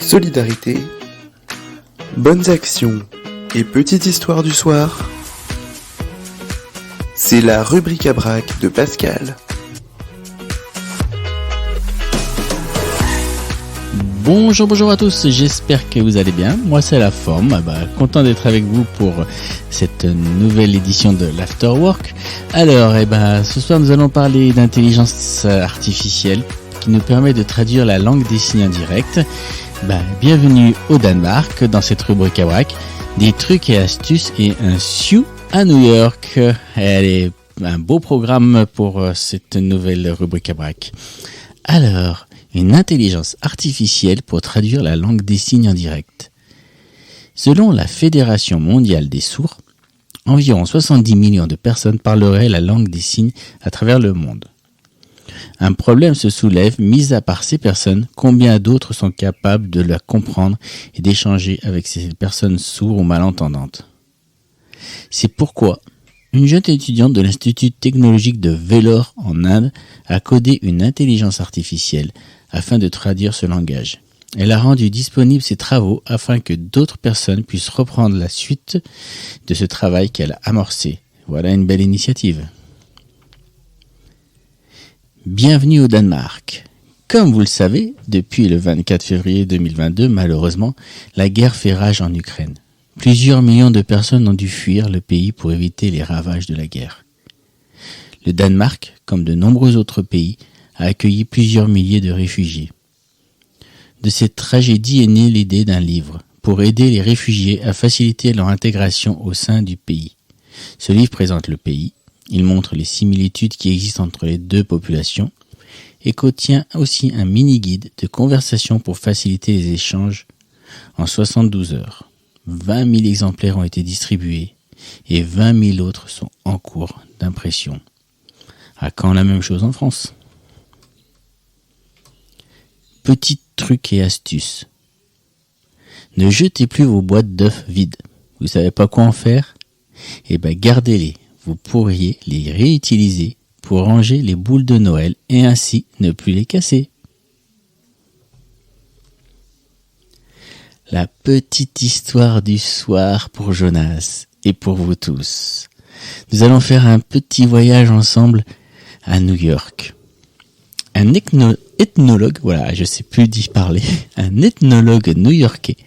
solidarité, bonnes actions et petite histoire du soir. C'est la rubrique à brac de Pascal. Bonjour à tous, j'espère que vous allez bien. Moi c'est la forme, content d'être avec vous pour cette nouvelle édition de l'Afterwork. Alors, ce soir nous allons parler d'intelligence artificielle qui nous permet de traduire la langue des signes en direct. Bienvenue au Danemark dans cette rubrique à brac, des trucs et astuces et un sioux à New York. Allez, un beau programme pour cette nouvelle rubrique à brac. Alors, une intelligence artificielle pour traduire la langue des signes en direct. Selon la Fédération mondiale des sourds, environ 70 millions de personnes parleraient la langue des signes à travers le monde. Un problème se soulève, mis à part ces personnes, combien d'autres sont capables de la comprendre et d'échanger avec ces personnes sourdes ou malentendantes. C'est pourquoi une jeune étudiante de l'Institut technologique de Vellore en Inde a codé une intelligence artificielle afin de traduire ce langage. Elle a rendu disponibles ses travaux afin que d'autres personnes puissent reprendre la suite de ce travail qu'elle a amorcé. Voilà une belle initiative. Bienvenue au Danemark. Comme vous le savez, depuis le 24 février 2022, malheureusement, la guerre fait rage en Ukraine. Plusieurs millions de personnes ont dû fuir le pays pour éviter les ravages de la guerre. Le Danemark, comme de nombreux autres pays, a accueilli plusieurs milliers de réfugiés. De cette tragédie est née l'idée d'un livre pour aider les réfugiés à faciliter leur intégration au sein du pays. Ce livre présente le pays, il montre les similitudes qui existent entre les deux populations et contient aussi un mini-guide de conversation pour faciliter les échanges en 72 heures. 20 000 exemplaires ont été distribués et 20 000 autres sont en cours d'impression. À quand la même chose en France ? Petit truc et astuce. Ne jetez plus vos boîtes d'œufs vides. Vous savez pas quoi en faire ? Gardez-les. Vous pourriez les réutiliser pour ranger les boules de Noël et ainsi ne plus les casser. La petite histoire du soir pour Jonas et pour vous tous. Nous allons faire un petit voyage ensemble à New York. Un ethnologue, un ethnologue new-yorkais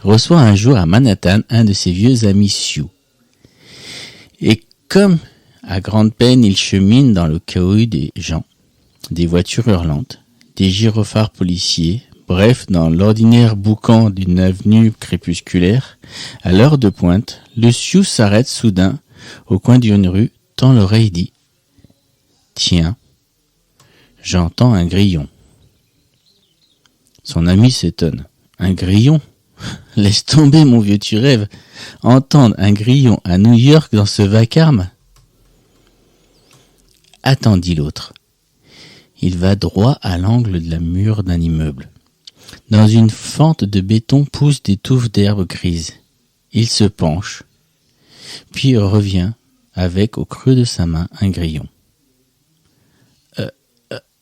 reçoit un jour à Manhattan un de ses vieux amis sioux. Et comme à grande peine il chemine dans le chaos des gens, des voitures hurlantes, des gyrophares policiers, bref, dans l'ordinaire boucan d'une avenue crépusculaire, à l'heure de pointe, le sioux s'arrête soudain au coin d'une rue, tend l'oreille dit « Tiens, j'entends un grillon. » Son ami s'étonne. « Un grillon ? Laisse tomber mon vieux, tu rêves. Entendre un grillon à New York dans ce vacarme ? » « Attends, dit l'autre. Il va droit à l'angle de la mur d'un immeuble. Dans une fente de béton poussent des touffes d'herbe grise. Il se penche, puis revient avec au creux de sa main un grillon.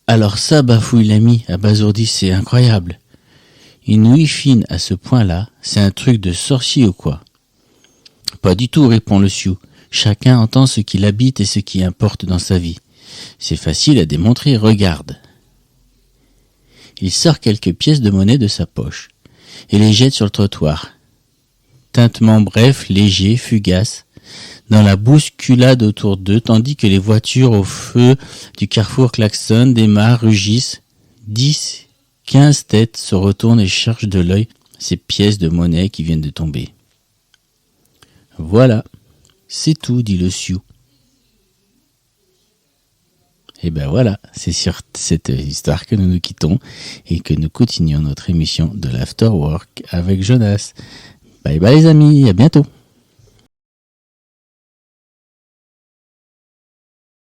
Alors ça, bafouille l'ami, abasourdi, c'est incroyable. Une ouïe fine à ce point-là, c'est un truc de sorcier ou quoi ? Pas du tout, répond le sioux. Chacun entend ce qui l'habite et ce qui importe dans sa vie. C'est facile à démontrer, regarde. Il sort quelques pièces de monnaie de sa poche et les jette sur le trottoir. Tintement bref, léger, fugace, dans la bousculade autour d'eux, tandis que les voitures au feu du carrefour klaxonnent, démarrent, rugissent. 10, 15 têtes se retournent et cherchent de l'œil ces pièces de monnaie qui viennent de tomber. Voilà, c'est tout, dit le sioux. Et voilà, c'est sur cette histoire que nous nous quittons et que nous continuons notre émission de l'Afterwork avec Jonas. Bye bye les amis, à bientôt.